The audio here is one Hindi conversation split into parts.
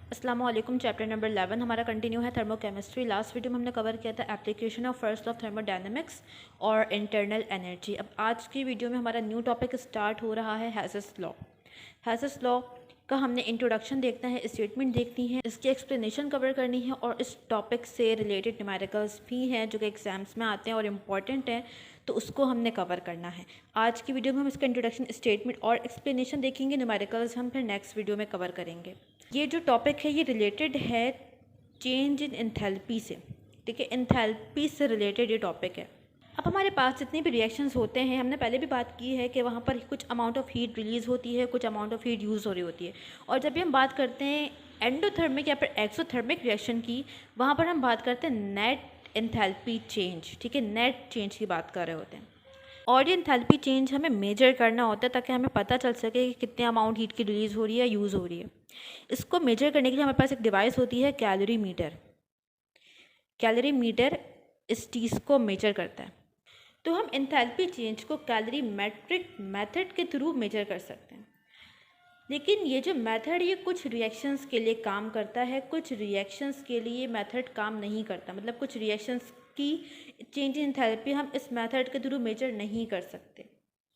अस्सलाम वालेकुम। चैप्टर नंबर 11 हमारा कंटिन्यू है थर्मोकेमिस्ट्री। लास्ट वीडियो में हमने कवर किया था application of first law of thermodynamics और इंटरनल एनर्जी। अब आज की वीडियो में हमारा न्यू टॉपिक स्टार्ट हो रहा है हेज़ेस लॉ। हेज़ेस लॉ का हमने इंट्रोडक्शन देखना है, स्टेटमेंट देखनी है, इसकी एक्सप्लेनेशन कवर करनी है और इस टॉपिक से रिलेटेड न्यूमेरिकल्स भी हैं जो कि एग्जाम्स में आते हैं और इम्पॉर्टेंट हैं, तो उसको हमने कवर करना है। आज की वीडियो में हम इसका इंट्रोडक्शन, स्टेटमेंट और एक्सप्लेनेशन देखेंगे। न्यूमेरिकल्स हम फिर नेक्स्ट वीडियो में कवर करेंगे। ये जो टॉपिक है ये रिलेटेड है चेंज इन एंथैल्पी से, ठीक है, एंथैल्पी से रिलेटेड ये टॉपिक है। अब हमारे पास जितने भी रिएक्शंस होते हैं, हमने पहले भी बात की है कि वहाँ पर कुछ अमाउंट ऑफ हीट रिलीज़ होती है, कुछ अमाउंट ऑफ हीट यूज़ हो रही होती है। और जब भी हम बात करते हैं एंडोथर्मिक या फिर एक्सोथर्मिक रिएक्शन की, वहाँ पर हम बात करते हैं नेट एंथैल्पी चेंज, ठीक है, नेट चेंज की बात कर रहे होते हैं। और ये एंथैल्पी चेंज हमें मेजर करना होता है ताकि हमें पता चल सके कि कितने अमाउंट हीट की रिलीज़ हो रही है, यूज़ हो रही है। इसको मेजर करने के लिए हमारे पास एक डिवाइस होती है कैलोरी मीटर। कैलोरी मीटर इस चीज़ को मेजर करता है। तो हम एंथैल्पी चेंज को कैलोरी मेट्रिक मेथड के थ्रू मेजर कर सकते हैं। लेकिन ये जो मेथड ये कुछ रिएक्शंस के लिए काम करता है, कुछ रिएक्शंस के लिए मेथड काम नहीं करता। मतलब कुछ रिएक्शंस की चेंज इन एंथैल्पी हम इस मेथड के थ्रू मेजर नहीं कर सकते।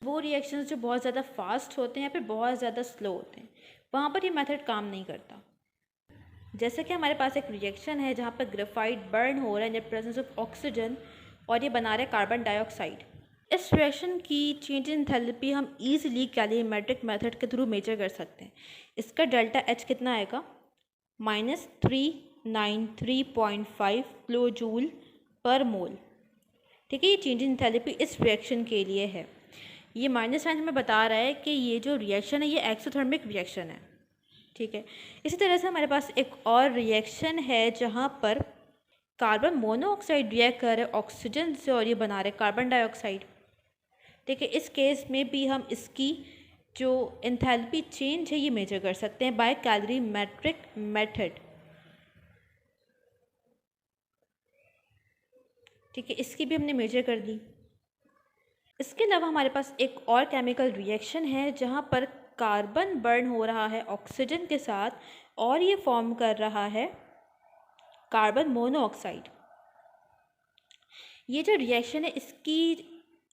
वो रिएक्शंस जो बहुत ज़्यादा फास्ट होते हैं या फिर बहुत ज़्यादा स्लो होते हैं, वहाँ पर ये मेथड काम नहीं करता। जैसे कि हमारे पास एक रिएक्शन है जहाँ पर ग्रेफाइट बर्न हो रहा है in the presence of oxygen और ये बना रहा है कार्बन डाइऑक्साइड। इस रिएक्शन की चेंज इन एंथैल्पी हम इजीली कैलोरीमेट्रिक मेथड के थ्रू मेजर कर सकते हैं। इसका डेल्टा एच कितना आएगा? -393.5 किलो जूल पर मोल, ठीक है। ये चेंज इन एंथैल्पी इस रिएक्शन के लिए है। ये माइनस साइन हमें बता रहा है कि ये जो रिएक्शन है ये एक्सोथर्मिक रिएक्शन है, ठीक है। इसी तरह से हमारे पास एक और रिएक्शन है जहाँ पर कार्बन मोनोऑक्साइड रिएक्ट कर रहे ऑक्सीजन से और ये बना रहे कार्बन डाइऑक्साइड, ठीक है। इस केस में भी हम इसकी जो एंथैल्पी चेंज है ये मेजर कर सकते हैं बाय कैलोरीमेट्रिक मेथड, ठीक है। इसकी भी हमने मेजर कर दी। इसके अलावा हमारे पास एक और केमिकल रिएक्शन है जहाँ पर कार्बन बर्न हो रहा है ऑक्सीजन के साथ और ये फॉर्म कर रहा है कार्बन मोनोऑक्साइड। ये जो रिएक्शन है इसकी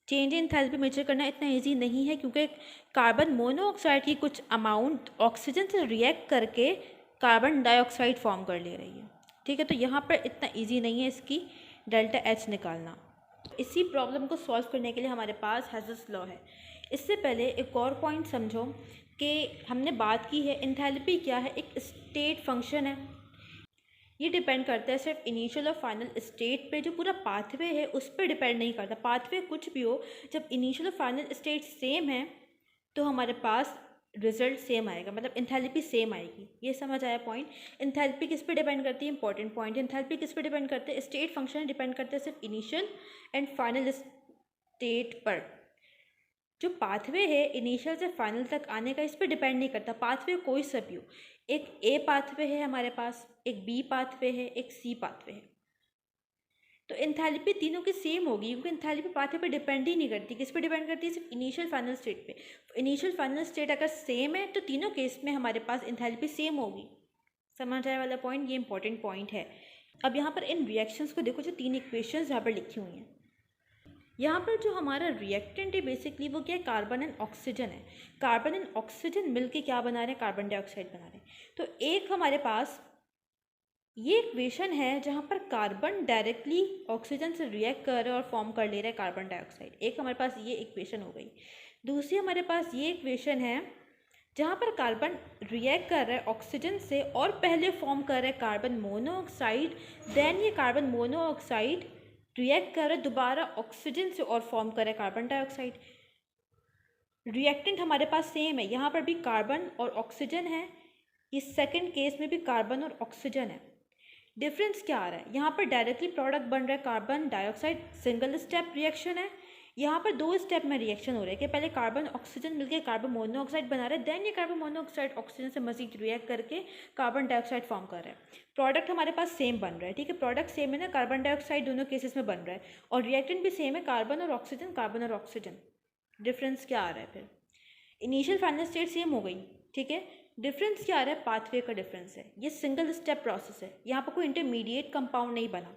चेंज इन एंथैल्पी मेजर करना इतना इजी नहीं है, क्योंकि कार्बन मोनोऑक्साइड की कुछ अमाउंट ऑक्सीजन से रिएक्ट करके कार्बन डाइऑक्साइड फॉर्म कर ले रही है, ठीक है। तो यहाँ पर इतना इजी नहीं है इसकी डेल्टा एच निकालना। इसी प्रॉब्लम को सॉल्व करने के लिए हमारे पास हेज़ेस लॉ है। इससे पहले एक और पॉइंट समझो कि हमने बात की है एंथैल्पी क्या है, एक स्टेट फंक्शन है। ये डिपेंड करता है सिर्फ इनिशियल और फाइनल स्टेट पे। जो पूरा पाथवे है उस पर डिपेंड नहीं करता। पाथवे कुछ भी हो, जब इनिशियल और फाइनल स्टेट सेम है तो हमारे पास रिजल्ट सेम आएगा, मतलब एंथैल्पी सेम आएगी। ये समझ आया पॉइंट। एंथैल्पी किस पे डिपेंड करती है? Important point. एंथैल्पी किस पे डिपेंड करते हैं? स्टेट फंक्शन डिपेंड करते हैं सिर्फ इनिशियल एंड फाइनल स्टेट पर। जो पाथवे है इनिशियल से फाइनल तक आने का इस पर डिपेंड नहीं करता। पाथवे कोई सा भी हो, एक ए पाथवे है हमारे पास, एक बी पाथवे है, एक सी पाथवे है, तो एंथैल्पी तीनों की सेम होगी, क्योंकि एंथैल्पी पाथवे पे डिपेंड ही नहीं करती। किस पे डिपेंड करती है? सिर्फ इनिशियल फाइनल स्टेट पे। इनिशियल फाइनल स्टेट अगर सेम है तो तीनों केस में हमारे पास एंथैल्पी सेम होगी। समझ आए वाला पॉइंट? ये इंपॉर्टेंट पॉइंट है। अब यहाँ पर इन रिएक्शंस को देखो, जो 3 इक्वेशंस यहाँ पर लिखी हुई हैं। यहाँ पर जो हमारा रिएक्टेंट है बेसिकली वो क्या है? कार्बन एंड ऑक्सीजन है। कार्बन एंड ऑक्सीजन मिलके क्या बना रहे हैं? कार्बन डाइऑक्साइड बना रहे हैं। तो एक हमारे पास ये इक्वेशन है जहाँ पर कार्बन डायरेक्टली ऑक्सीजन से रिएक्ट कर रहे हैं और फॉर्म कर ले रहे हैं कार्बन डाइऑक्साइड। एक हमारे पास ये इक्वेशन हो गई। दूसरी हमारे पास ये इक्वेशन है जहाँ पर कार्बन रिएक्ट कर रहा है ऑक्सीजन से और पहले फॉर्म कर रहा है कार्बन मोनोऑक्साइड, देन ये कार्बन मोनोऑक्साइड रिएक्ट कर रहा है दोबारा ऑक्सीजन से और फॉर्म कर रहा है कार्बन डाइऑक्साइड। रिएक्टेंट हमारे पास सेम है, यहाँ पर भी कार्बन और ऑक्सीजन है, इस सेकंड केस में भी कार्बन और ऑक्सीजन है। डिफरेंस क्या आ रहा है? यहाँ पर डायरेक्टली प्रोडक्ट बन रहा है carbon dioxide, single step reaction है। यहाँ पर 2 स्टेप में रिएक्शन हो रहा है कि पहले कार्बन ऑक्सीजन मिलकर कार्बन मोनोऑक्साइड बना रहा है, देन ये कार्बन मोनोऑक्साइड ऑक्सीजन से मजीद रिएक्ट करके कार्बन डाइऑक्साइड फॉर्म कर रहा है। प्रोडक्ट हमारे पास सेम बन रहा है, ठीक है। प्रोडक्ट सेम है ना, कार्बन डाइऑक्साइड दोनों केसेस में बन रहा है, और रिएक्टेंट भी सेम है, कार्बन और ऑक्सीजन, कार्बन और ऑक्सीजन। डिफरेंस क्या आ रहा है फिर? इनिशियल फाइनल स्टेट सेम हो गई, ठीक है। डिफरेंस क्या आ रहा है? पाथवे का डिफरेंस है। ये सिंगल स्टेप प्रोसेस है, यहाँ पर कोई इंटरमीडिएट कंपाउंड नहीं बना,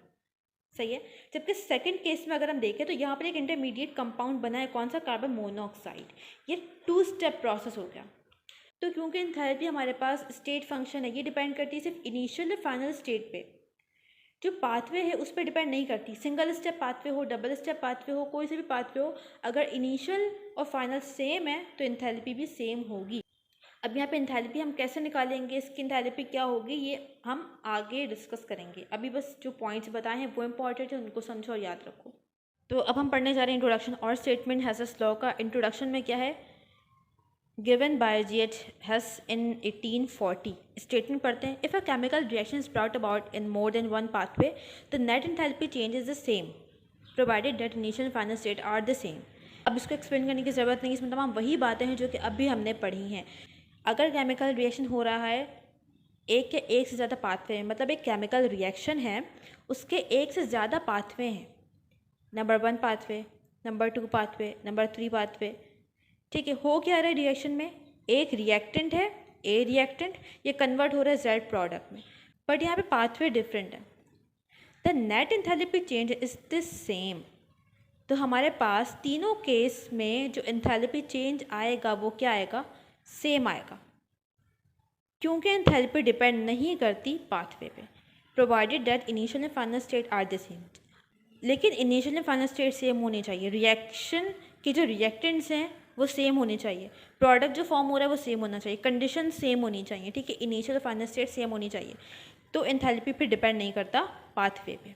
सही है। जबकि सेकंड केस में अगर हम देखें तो यहाँ पर एक इंटरमीडिएट कंपाउंड बना है, कौन सा? Carbon monoxide. ये 2 स्टेप प्रोसेस हो गया। तो क्योंकि एंथैल्पी हमारे पास स्टेट फंक्शन है, ये डिपेंड करती है सिर्फ इनिशियल और फाइनल स्टेट पे। जो पाथवे है उस पर डिपेंड नहीं करती। सिंगल स्टेप पाथवे हो, डबल स्टेप पाथवे हो, कोई से भी पाथवे हो, अगर इनिशियल और फाइनल सेम है तो एंथैल्पी भी सेम होगी। अब यहाँ पे एंथैल्पी हम कैसे निकालेंगे, इसकी एंथैल्पी क्या होगी, ये हम आगे डिस्कस करेंगे। अभी बस जो पॉइंट्स बताए हैं वो इंपॉर्टेंट है, उनको समझो और याद रखो। तो अब हम पढ़ने जा रहे हैं इंट्रोडक्शन और स्टेटमेंट हेसेस लॉ का। इंट्रोडक्शन में क्या है? Given by G.H. Hess in 1840। Statement पढ़ते हैं। If a chemical reaction is brought about in more than one pathway, the net enthalpy change is the same provided that initial and final state are the same. अब इसको एक्सप्लेन करने की ज़रूरत नहीं, इसमें तमाम वही बातें हैं जो कि अभी हमने पढ़ी हैं। अगर केमिकल रिएक्शन हो रहा है एक या एक से ज़्यादा पाथवे हैं, मतलब एक केमिकल रिएक्शन है उसके एक से ज़्यादा पाथवे हैं, number 1 pathway, number 2 pathway, number 3 pathway, ठीक है। हो क्या रहा है रिएक्शन में? एक रिएक्टेंट है, ए रिएक्टेंट, ये कन्वर्ट हो रहा है जेड प्रोडक्ट में, बट यहाँ पे पाथवे डिफरेंट है। The net enthalpy change is the same. तो हमारे पास तीनों केस में जो एंथैल्पी चेंज आएगा वो क्या आएगा? सेम आएगा, क्योंकि एंथैल्पी डिपेंड नहीं करती पाथवे पे, provided that initial and final state are the same. लेकिन initial and final state same होनी चाहिए, रिएक्शन की जो रिएक्टेंट्स हैं वो सेम होने चाहिए, प्रोडक्ट जो फॉर्म हो रहा है वो सेम होना चाहिए, कंडीशन सेम होनी चाहिए, ठीक है। इनिशियल और फाइनल स्टेट सेम होनी चाहिए, तो एंथैल्पी पे डिपेंड नहीं करता पाथवे पे।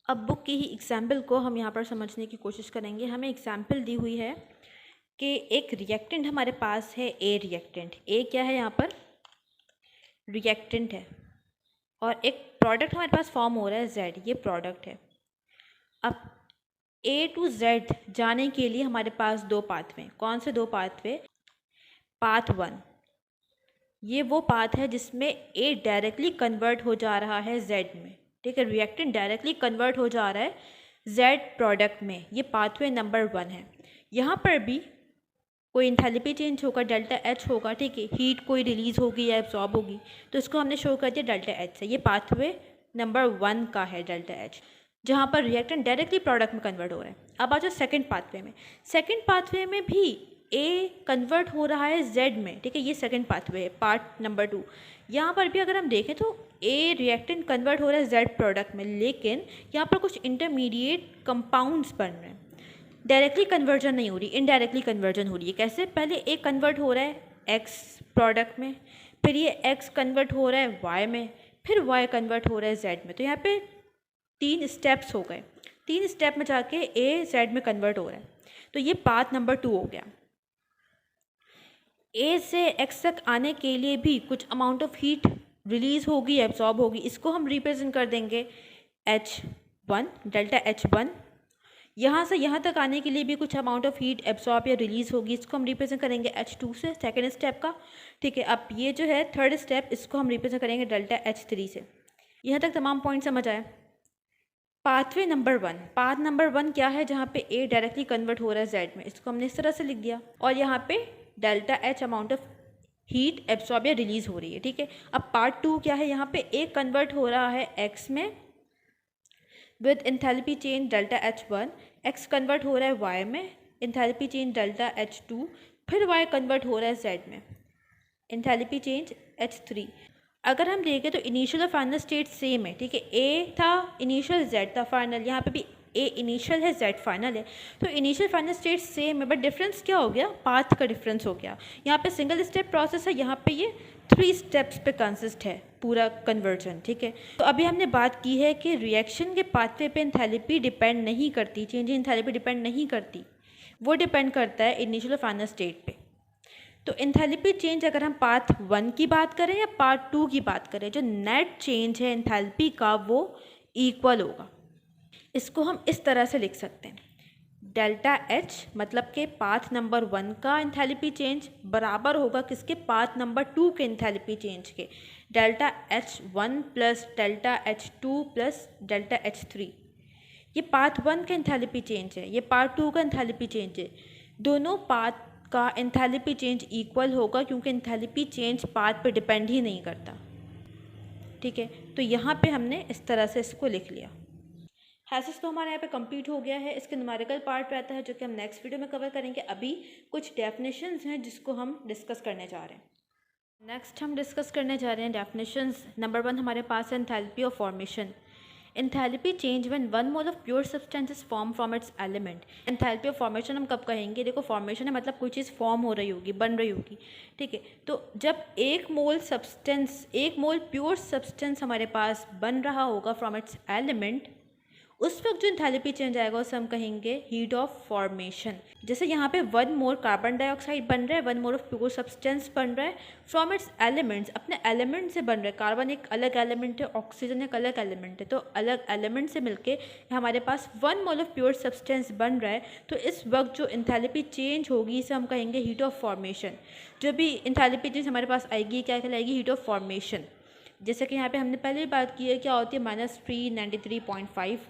अब बुक की ही एग्जाम्पल को हम यहाँ पर समझने की कोशिश करेंगे। हमें एग्जाम्पल दी हुई है कि एक रिएक्टेंट हमारे पास है, ए रिएक्टेंट। ए क्या है? यहाँ पर रिएक्टेंट है, और एक प्रोडक्ट हमारे पास फॉर्म हो रहा है जेड, ये प्रोडक्ट है। अब ए टू जेड जाने के लिए हमारे पास 2 पाथवे। कौन से 2 पाथवे? पाथ 1, ये वो पाथ है जिसमें ए डायरेक्टली कन्वर्ट हो जा रहा है जेड में, ठीक है। रिएक्टेंट डायरेक्टली कन्वर्ट हो जा रहा है जेड प्रोडक्ट में, ये पाथवे नंबर 1 है। यहाँ पर भी कोई एंथैल्पी चेंज होगा, डेल्टा एच होगा, ठीक है। हीट कोई रिलीज़ होगी या एब्जॉर्ब होगी, तो इसको हमने शो कर दिया डेल्टा एच से। ये पाथवे नंबर 1 का है डेल्टा एच, जहाँ पर रिएक्टेंट डायरेक्टली प्रोडक्ट में कन्वर्ट हो रहा है। अब आ जाओ सेकेंड पाथवे में। सेकेंड पाथवे में भी ए कन्वर्ट हो रहा है जेड में, ठीक है। ये सेकेंड पाथवे है, पार्ट नंबर 2। यहाँ पर भी अगर हम देखें तो ए रिएक्टेंट कन्वर्ट हो रहा है जेड प्रोडक्ट में, लेकिन यहाँ पर कुछ इंटरमीडिएट कंपाउंड्स बन रहे हैं। डायरेक्टली कन्वर्जन नहीं हो रही, इनडायरेक्टली कन्वर्जन हो रही है। कैसे? पहले ए कन्वर्ट हो रहा है एक्स प्रोडक्ट में, फिर ये एक्स कन्वर्ट हो रहा है वाई में, फिर वाई कन्वर्ट हो रहा है जेड में। तो यहाँ पे 3 स्टेप्स हो गए, 3 स्टेप में जाके ए जेड में कन्वर्ट हो रहा है। तो ये पाथ नंबर 2 हो गया। ए से एक्स तक आने के लिए भी कुछ अमाउंट ऑफ हीट रिलीज होगी, एब्जॉर्ब होगी। इसको हम रिप्रेजेंट कर देंगे H1, डेल्टा H1। यहाँ से यहाँ तक आने के लिए भी कुछ अमाउंट ऑफ हीट एब्जॉर्ब या रिलीज होगी, इसको हम रिप्रेजेंट करेंगे H2 से, सेकेंड स्टेप का, ठीक है। अब ये जो है थर्ड स्टेप, इसको हम रिप्रेजेंट करेंगे डेल्टा H3 से। यहाँ तक तमाम पॉइंट समझ आए? पाथवे नंबर 1, पाथ नंबर 1 क्या है? जहाँ पे ए डायरेक्टली कन्वर्ट हो रहा है जेड में, इसको हमने इस तरह से लिख दिया, और यहाँ पे delta H amount of heat absorb या रिलीज हो रही है, ठीक है। अब पार्ट 2 क्या है? यहाँ पे ए कन्वर्ट हो रहा है एक्स में with enthalpy change delta H1, x convert हो रहा है वाई में, एंथैल्पी चेंज डेल्टा H2, फिर वाई कन्वर्ट हो रहा है जेड में, एंथैल्पी चेंज H3। अगर हम देखें तो इनिशियल और फाइनल स्टेट सेम है, ठीक है। ए था इनिशियल, जेड था फाइनल। यहाँ पे भी ए इनिशियल है, जेड फाइनल है, तो इनिशियल फाइनल स्टेट सेम है, बट डिफरेंस क्या हो गया? पाथ का डिफरेंस हो गया। यहाँ पे सिंगल स्टेप प्रोसेस है, यहाँ पे ये 3 स्टेप्स पे कंसिस्ट है पूरा कन्वर्जन, ठीक है। तो अभी हमने बात की है कि रिएक्शन के पाथवे पे एंथैल्पी डिपेंड नहीं करती, चेंज इन एंथैल्पी डिपेंड नहीं करती, वो डिपेंड करता है इनिशियल और फाइनल स्टेट पे। तो एंथैल्पी चेंज अगर हम पाथ 1 की बात करें या पार्ट 2 की बात करें, जो नेट चेंज है एंथैल्पी का वो इक्वल होगा। इसको हम इस तरह से लिख सकते हैं, डेल्टा एच मतलब के पाथ नंबर 1 का एंथैल्पी चेंज बराबर होगा किसके? पाथ नंबर 2 के एंथैल्पी चेंज के, delta H1 plus delta H2 plus delta H3। ये पाथ 1 का एंथैल्पी चेंज है, ये पार्ट 2 का एंथैल्पी चेंज है। दोनों पाथ का एंथैल्पी चेंज इक्वल होगा, क्योंकि एंथैल्पी चेंज पाथ पे डिपेंड ही नहीं करता। ठीक है, तो यहाँ पे हमने इस तरह से इसको लिख लिया। हैसेस तो हमारे यहाँ पे कंप्लीट हो गया है। इसके न्यूमेरिकल पार्ट रहता है जो कि हम नेक्स्ट वीडियो में कवर करेंगे। अभी कुछ डेफिनेशंस हैं जिसको हम डिस्कस करने जा रहे हैं। नेक्स्ट हम डिस्कस करने जा रहे हैं डेफिनेशंस। नंबर 1 हमारे पास है enthalpy of formation. Enthalpy change when 1 mole of pure substance is form from its element. Enthalpy of formation हम कब कहेंगे? देखो, फॉर्मेशन है मतलब कोई चीज़ फॉर्म हो रही होगी, बन रही होगी। ठीक है, तो जब 1 मोल सब्सटेंस, 1 मोल प्योर सब्सटेंस हमारे पास बन रहा होगा फ्रॉम इट्स एलिमेंट, उस वक्त जो एंथैल्पी चेंज आएगा उसे हम कहेंगे हीट ऑफ फॉर्मेशन। जैसे यहाँ पे 1 मोल कार्बन डाइऑक्साइड बन रहा है, 1 मोल ऑफ प्योर सब्सटेंस बन रहा है फ्रॉम इट्स एलिमेंट्स, अपने एलिमेंट से बन रहा है। कार्बन एक अलग एलिमेंट है, ऑक्सीजन एक अलग एलिमेंट है, तो अलग एलिमेंट से मिलके हमारे पास 1 मोल ऑफ प्योर सब्सटेंस बन रहा है। तो इस वक्त जो एंथैल्पी चेंज होगी इसे हम कहेंगे हीट ऑफ फॉर्मेशन। जो भी एंथैल्पी चेंज हमारे पास आएगी क्या कहलाएगी? Heat of formation. जैसे कि यहाँ पे हमने पहले भी बात की है, क्या होती है? -393.5।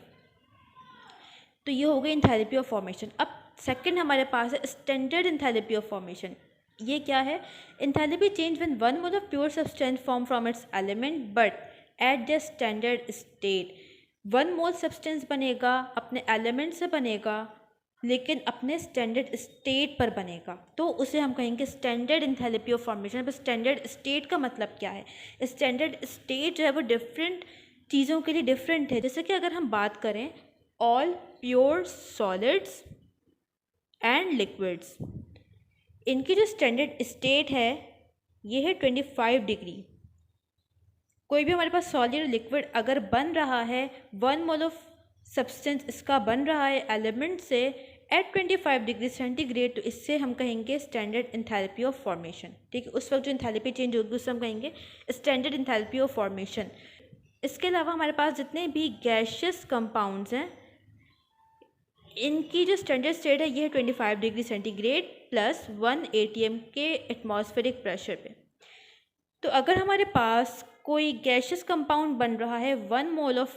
तो ये हो गई एंथैल्पी ऑफ फॉर्मेशन। अब सेकंड हमारे पास है स्टैंडर्ड एंथैल्पी ऑफ फॉर्मेशन। ये क्या है? Enthalpy change when 1 mole of pure substance form from its element but at the standard state. 1 mole substance बनेगा, अपने एलिमेंट से बनेगा, लेकिन अपने स्टैंडर्ड स्टेट पर बनेगा, तो उसे हम कहेंगे स्टैंडर्ड एंथैल्पी ऑफ फॉर्मेशन। पर स्टैंडर्ड स्टेट का मतलब क्या है? स्टैंडर्ड स्टेट जो है वो डिफरेंट चीज़ों के लिए डिफरेंट है। जैसे कि अगर हम बात करें all pure solids and liquids, इनकी जो स्टैंडर्ड स्टेट है ये है 25 डिग्री। कोई भी हमारे पास सॉलिड लिक्विड अगर बन रहा है, 1 मोल ऑफ सब्सटेंस इसका बन रहा है एलिमेंट से एट 25 डिग्री सेंटीग्रेड, तो इससे हम कहेंगे स्टैंडर्ड एंथैल्पी ऑफ फॉर्मेशन। ठीक है, उस वक्त जो एंथैल्पी चेंज होगी उससे हम कहेंगे स्टैंडर्ड एंथैल्पी ऑफ फॉर्मेशन। इसके अलावा हमारे पास जितने भी गैशियस कंपाउंड्स हैं इनकी जो स्टैंडर्ड स्टेट है ये है 25 डिग्री सेंटीग्रेड प्लस 1 atm के एटमॉस्फेरिक प्रेशर पे। तो अगर हमारे पास कोई गैशियस कंपाउंड बन रहा है, 1 mole of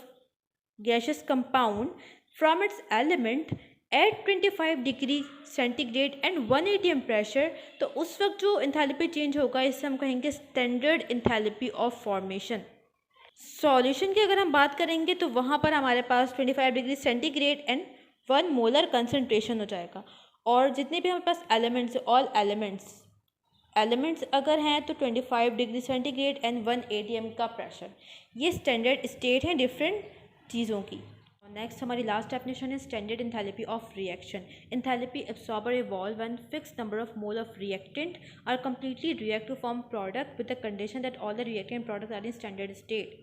gaseous compound from its element at 25 degree centigrade and 1 atm pressure, तो उस वक्त जो एंथैल्पी चेंज होगा इससे हम कहेंगे standard enthalpy of formation. Solution की अगर हम बात करेंगे तो वहाँ पर हमारे पास 25 degree centigrade and 1 molar concentration हो जाएगा। और जितने भी हमारे पास एलिमेंट्स, ऑल एलिमेंट्स अगर हैं तो 25 डिग्री सेंटीग्रेड एंड 1 atm का प्रेशर। ये स्टैंडर्ड स्टेट हैं डिफरेंट चीज़ों की। नेक्स्ट हमारी लास्ट डेफिनेशन है standard enthalpy of reaction. Enthalpy absorb evolve when fix number of mole of reactant are completely react to form product with the condition that all the reactant products are in standard state.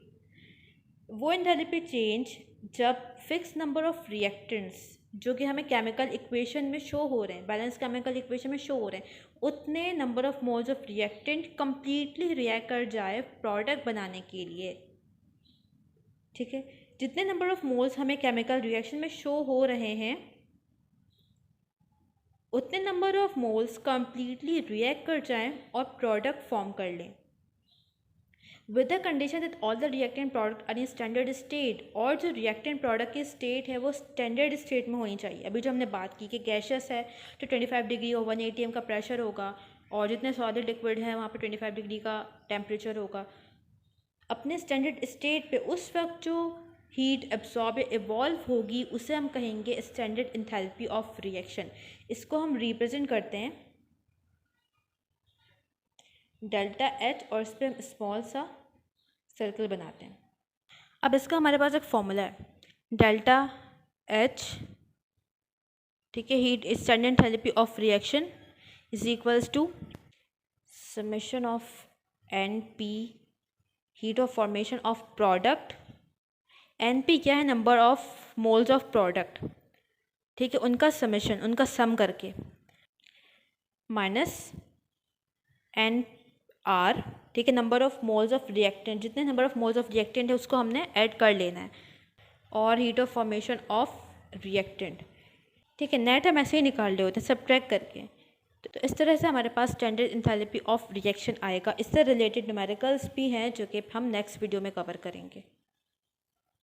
वो एंथैल्पी चेंज जब फिक्स नंबर ऑफ रिएक्टेंट्स जो कि हमें केमिकल इक्वेशन में शो हो रहे हैं, बैलेंस केमिकल इक्वेशन में शो हो रहे हैं, उतने number of moles of reactant completely react कर जाए प्रोडक्ट बनाने के लिए। ठीक है, जितने नंबर ऑफ मोल्स हमें केमिकल रिएक्शन में शो हो रहे हैं उतने number of moles completely react कर जाएं और प्रोडक्ट फॉर्म कर लें with the condition that all the reactant product are in standard state. और जो रिएक्टेंट प्रोडक्ट की स्टेट है वो स्टैंडर्ड स्टेट में होनी चाहिए। अभी जो हमने बात की कि गैशियस है तो 25 डिग्री और 1 atm का प्रेशर होगा, और जितने सॉलिड लिक्विड है वहाँ पे 25 डिग्री का टेम्परेचर होगा। अपने स्टैंडर्ड स्टेट पे उस वक्त जो हीट एब्सॉर्ब इवॉल्व होगी उसे हम कहेंगे स्टैंडर्ड एंथैल्पी ऑफ रिएक्शन। इसको हम रिप्रेजेंट करते हैं डेल्टा एच और इस पर हम स्मॉल सा सर्कल बनाते हैं। अब इसका हमारे पास एक फॉर्मूला है डेल्टा एच, ठीक है, heat standard enthalpy of reaction is equals to summation of NP heat of formation of product. NP क्या है? Number of moles of product, ठीक है, उनका समेशन, उनका सम करके, माइनस NR, ठीक है, number of moles of reactant, जितने number of moles of reactant है उसको हमने ऐड कर लेना है, और heat of formation of reactant. ठीक है, नेट हम ऐसे ही निकाल रहे होते हैं सब्ट्रैक्ट करके। तो इस तरह से हमारे पास स्टैंडर्ड एंथैल्पी ऑफ रिएक्शन आएगा। इससे रिलेटेड न्यूमेरिकल्स भी हैं जो कि हम नेक्स्ट वीडियो में कवर करेंगे।